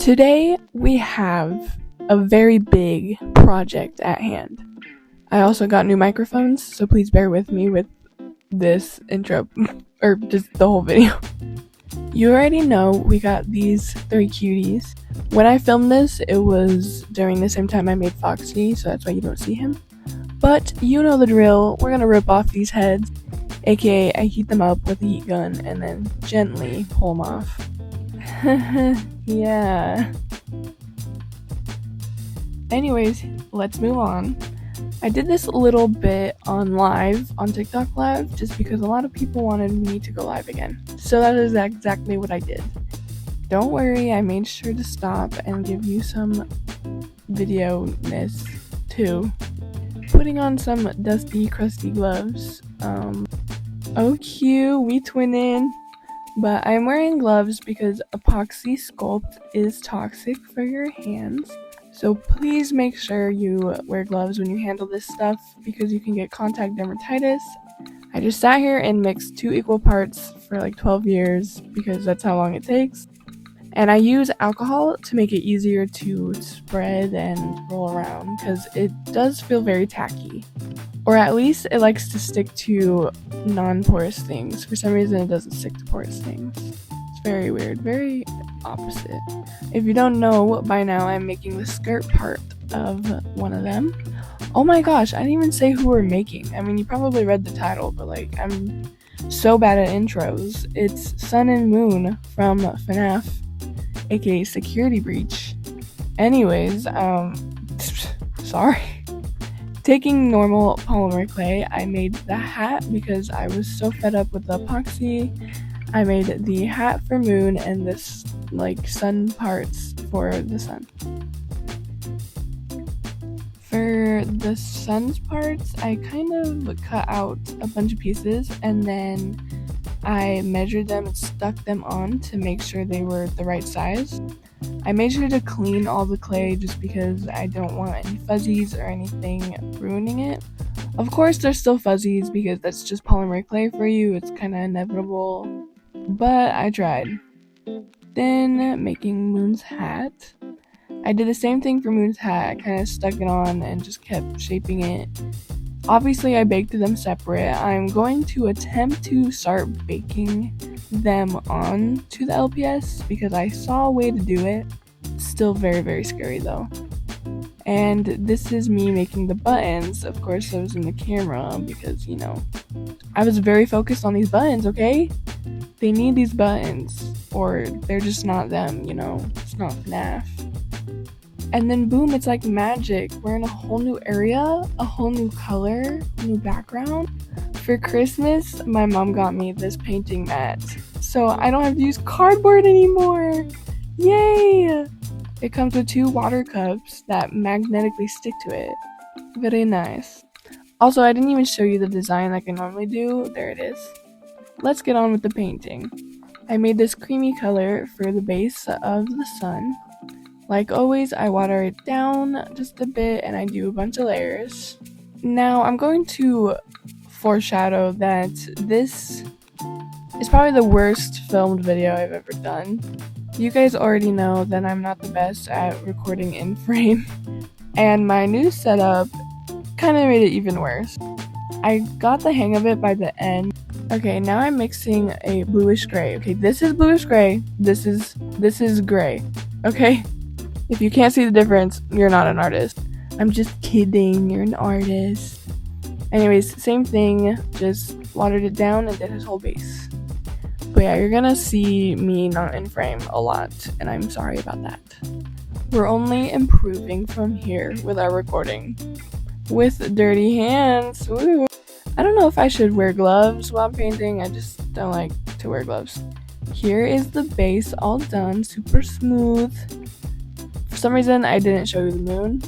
Today we have a very big project at hand. I also got new microphones, so please bear with me with this intro, or just the whole video. You already know we got these 3 cuties. When I filmed this, it was during the same time I made Foxy, so that's why you don't see him. But you know the drill, we're gonna rip off these heads, aka I heat them up with a heat gun and then gently pull them off. Yeah. Anyways, let's move on. I did this a little bit on TikTok live, just because a lot of people wanted me to go live again. So that is exactly what I did. Don't worry, I made sure to stop and give you some video-ness too. Putting on some dusty, crusty gloves. Oh cute, we twinning. But I'm wearing gloves because epoxy sculpt is toxic for your hands. So please make sure you wear gloves when you handle this stuff because you can get contact dermatitis. I just sat here and mixed 2 equal parts for like 12 years because that's how long it takes. And I use alcohol to make it easier to spread and roll around because it does feel very tacky. Or at least it likes to stick to non-porous things. For some reason it doesn't stick to porous things. It's very weird, very opposite. If you don't know by now, I'm making the skirt part of one of them. Oh my gosh, I didn't even say who we're making. I mean, you probably read the title, but like, I'm so bad at intros. It's Sun and Moon from FNAF, aka Security Breach. Anyways, sorry. Taking normal polymer clay, I made the hat because I was so fed up with the epoxy. I made the hat for Moon and this like sun parts for the sun. For the sun's parts, I kind of cut out a bunch of pieces and then I measured them and stuck them on to make sure they were the right size. I made sure to clean all the clay just because I don't want any fuzzies or anything ruining it. Of course there's still fuzzies because that's just polymer clay for you, it's kind of inevitable, but I tried. Then making Moon's hat. I did the same thing for Moon's hat, I kind of stuck it on and just kept shaping it. Obviously I baked them separate. I'm going to attempt to start baking them on to the LPS because I saw a way to do it. Still very, very scary though. And this is me making the buttons. Of course I was in the camera because, you know, I was very focused on these buttons, okay? They need these buttons or they're just not them, you know? It's not FNAF. And then boom, it's like magic. We're in a whole new area, a whole new color, new background. For Christmas, my mom got me this painting mat, so I don't have to use cardboard anymore. Yay! It comes with 2 water cups that magnetically stick to it. Very nice. Also, I didn't even show you the design like I normally do. There it is. Let's get on with the painting. I made this creamy color for the base of the sun. Like always, I water it down just a bit and I do a bunch of layers. Now, I'm going to foreshadow that this is probably the worst filmed video I've ever done. You guys already know that I'm not the best at recording in frame, and my new setup kind of made it even worse. I got the hang of it by the end. Okay, now I'm mixing a bluish gray. Okay, this is bluish gray. This is gray. Okay? If you can't see the difference, you're not an artist. I'm just kidding, you're an artist. Anyways, same thing, just watered it down and did his whole base. But yeah, you're gonna see me not in frame a lot, and I'm sorry about that. We're only improving from here with our recording. With dirty hands, woo! I don't know if I should wear gloves while I'm painting, I just don't like to wear gloves. Here is the base all done, super smooth. For some reason, I didn't show you the moon.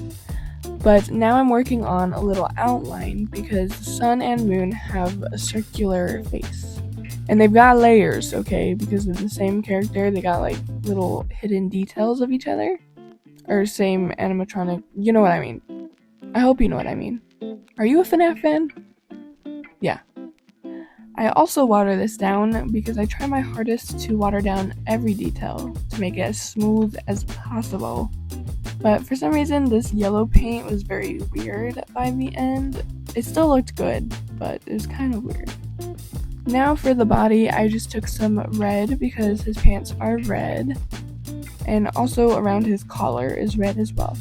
But now I'm working on a little outline because Sun and Moon have a circular face. And they've got layers, okay? Because of the same character, they got like little hidden details of each other. Or same animatronic, you know what I mean. I hope you know what I mean. Are you a FNAF fan? Yeah. I also water this down because I try my hardest to water down every detail to make it as smooth as possible. But for some reason, this yellow paint was very weird by the end. It still looked good, but it was kind of weird. Now for the body, I just took some red because his pants are red. And also around his collar is red as well.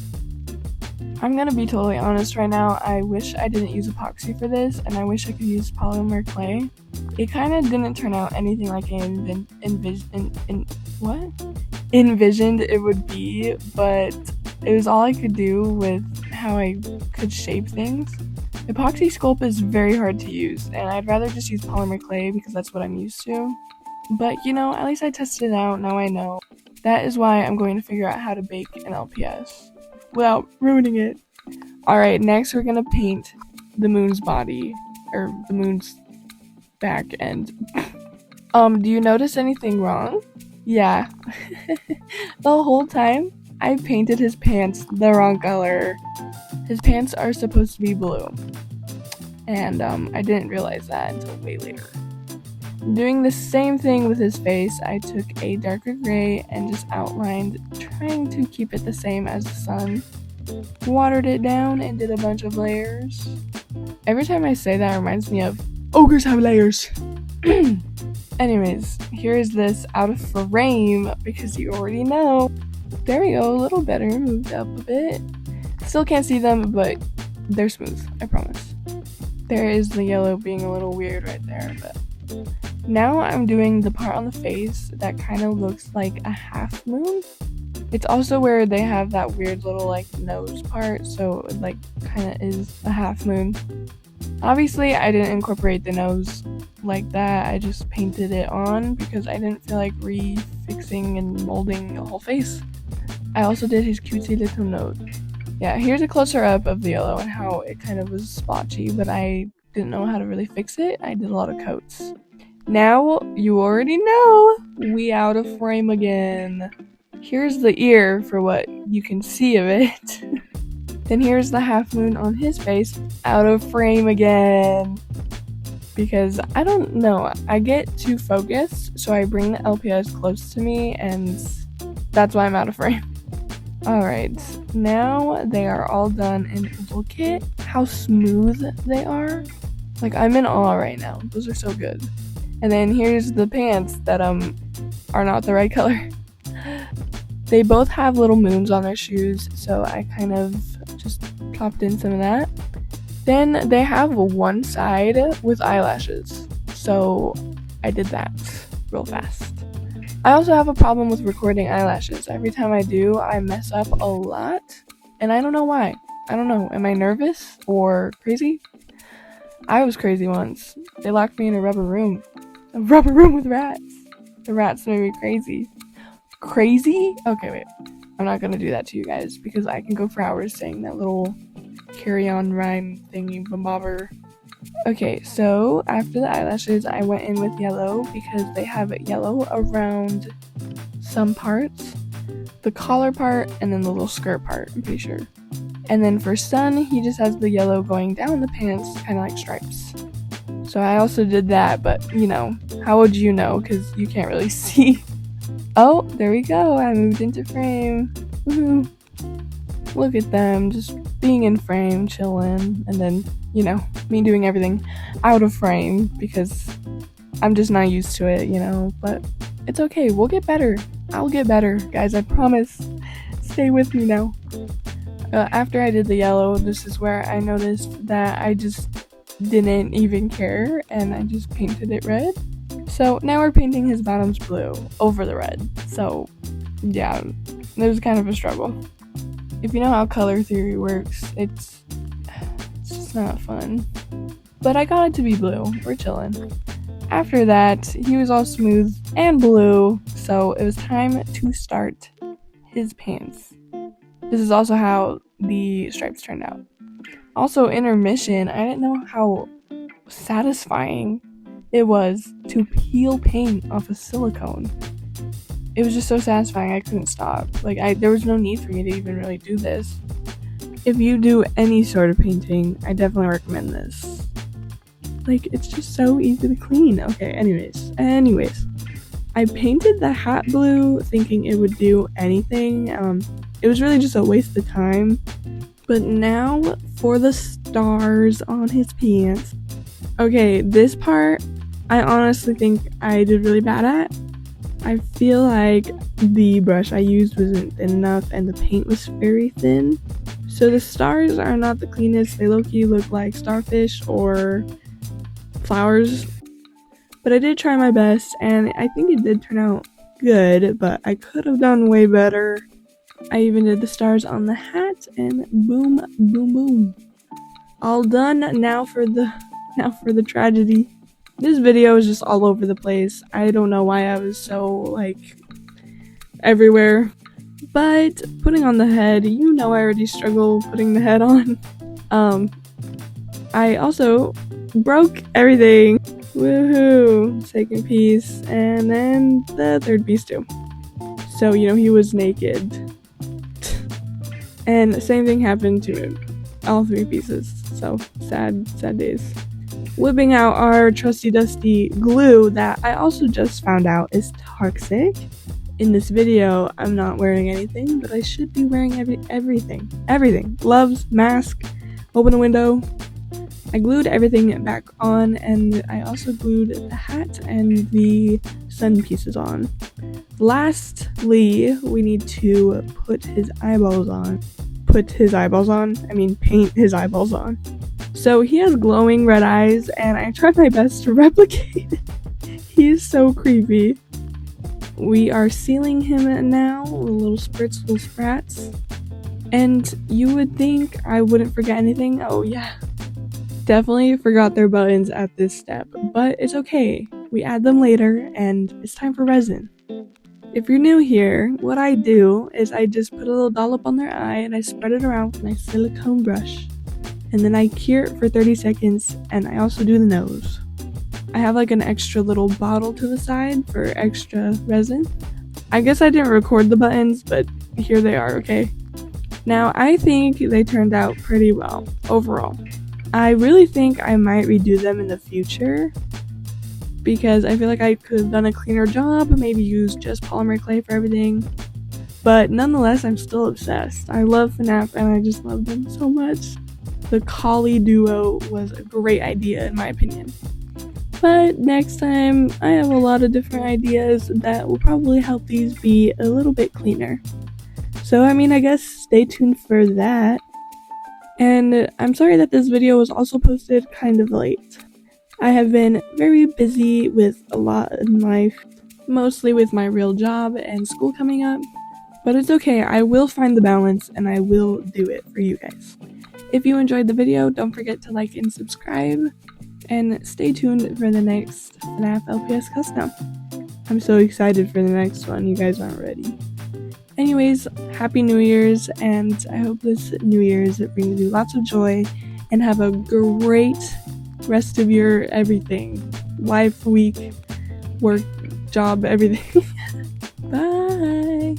I'm gonna be totally honest right now, I wish I didn't use epoxy for this, and I wish I could use polymer clay. It kind of didn't turn out anything like I envisioned it would be, but it was all I could do with how I could shape things. Epoxy sculpt is very hard to use, and I'd rather just use polymer clay because that's what I'm used to. But you know, at least I tested it out, now I know. That is why I'm going to figure out how to bake an LPS without ruining it. Alright, next we're gonna paint the moon's body, or the moon's back end. Do you notice anything wrong? Yeah. The whole time, I painted his pants the wrong color. His pants are supposed to be blue. And I didn't realize that until way later. Doing the same thing with his face, I took a darker gray and just outlined, trying to keep it the same as the sun. Watered it down and did a bunch of layers. Every time I say that, it reminds me of ogres have layers. Anyways, here is this out of frame because you already know. There we go, a little better, moved up a bit. Still can't see them, but they're smooth, I promise. There is the yellow being a little weird right there, but now I'm doing the part on the face that kind of looks like a half moon. It's also where they have that weird little like nose part, so it like kind of is a half moon. Obviously, I didn't incorporate the nose like that, I just painted it on because I didn't feel like refixing and molding the whole face. I also did his cutesy little nose. Yeah, here's a closer up of the yellow and how it kind of was splotchy, but I didn't know how to really fix it. I did a lot of coats. Now, you already know, we out of frame again. Here's the ear for what you can see of it. Then here's the half moon on his face, out of frame again. Because, I don't know, I get too focused, so I bring the LPS close to me, and that's why I'm out of frame. Alright, now they are all done, and look at how smooth they are. Like, I'm in awe right now. Those are so good. And then here's the pants that are not the right color. They both have little moons on their shoes, so I kind of just plopped in some of that. Then they have one side with eyelashes, so I did that real fast. I also have a problem with recording eyelashes. Every time I do, I mess up a lot, and I don't know why. I don't know. Am I nervous or crazy? I was crazy once. They locked me in a rubber room. A rubber room with rats. The rats made me crazy. Crazy? Okay, wait. I'm not gonna do that to you guys because I can go for hours saying that little carry-on rhyme thingy bobber. Okay, so after the eyelashes, I went in with yellow because they have yellow around some parts. The collar part and then the little skirt part, I'm pretty sure. And then for Sun, he just has the yellow going down the pants, kind of like stripes. So I also did that, but you know, how would you know? Because you can't really see. Oh, there we go. I moved into frame. Woohoo. Look at them just being in frame, chilling, and then, you know, me doing everything out of frame because I'm just not used to it, you know, but it's okay. We'll get better. I'll get better, guys. I promise. Stay with me now. After I did the yellow, this is where I noticed that I just didn't even care and I just painted it red. So now we're painting his bottoms blue over the red. So yeah, it was kind of a struggle. If you know how color theory works, it's just not fun. But I got it to be blue. We're chilling. After that, he was all smooth and blue, so it was time to start his pants. This is also how the stripes turned out. Also, intermission, I didn't know how satisfying it was to peel paint off of silicone. It was just so satisfying, I couldn't stop. There was no need for me to even really do this. If you do any sort of painting, I definitely recommend this. Like, it's just so easy to clean. Okay, anyways. I painted the hat blue thinking it would do anything. It was really just a waste of time. But now for the stars on his pants. Okay, this part I honestly think I did really bad at. I feel like the brush I used wasn't thin enough and the paint was very thin. So the stars are not the cleanest. They low-key look like starfish or flowers. But I did try my best and I think it did turn out good, but I could have done way better. I even did the stars on the hat and boom, boom, boom. All done. Now for the tragedy. This video is just all over the place. I don't know why I was so, like, everywhere. But putting on the head, you know I already struggle putting the head on. I also broke everything. Woohoo! Second piece, and then the third piece too. So, you know, he was naked. And the same thing happened to all three pieces. So, sad days. Whipping out our trusty dusty glue that I also just found out is toxic. In this video, I'm not wearing anything, but I should be wearing everything. Everything. Gloves, mask, open the window. I glued everything back on, and I also glued the hat and the sun pieces on. Lastly, we need to put his eyeballs on. Paint his eyeballs on. So he has glowing red eyes, and I tried my best to replicate it. He is so creepy. We are sealing him now with little spritz, little sprats. And you would think I wouldn't forget anything. Oh yeah. Definitely forgot their buttons at this step, but it's okay. We add them later, and it's time for resin. If you're new here, what I do is I just put a little dollop on their eye and I spread it around with my silicone brush. And then I cure it for 30 seconds, and I also do the nose. I have like an extra little bottle to the side for extra resin. I guess I didn't record the buttons, but here they are, okay? Now, I think they turned out pretty well, overall. I really think I might redo them in the future, because I feel like I could have done a cleaner job, maybe use just polymer clay for everything. But nonetheless, I'm still obsessed. I love FNAF, and I just love them so much. The collie duo was a great idea in my opinion. But next time, I have a lot of different ideas that will probably help these be a little bit cleaner. So I guess stay tuned for that. And I'm sorry that this video was also posted kind of late. I have been very busy with a lot in life, mostly with my real job and school coming up. But it's okay, I will find the balance and I will do it for you guys. If you enjoyed the video, don't forget to like and subscribe, and stay tuned for the next FNAF LPS custom. I'm so excited for the next one, you guys aren't ready. Anyways, Happy New Year's, and I hope this New Year's brings you lots of joy, and have a great rest of your everything. Life, week, work, job, everything. Bye!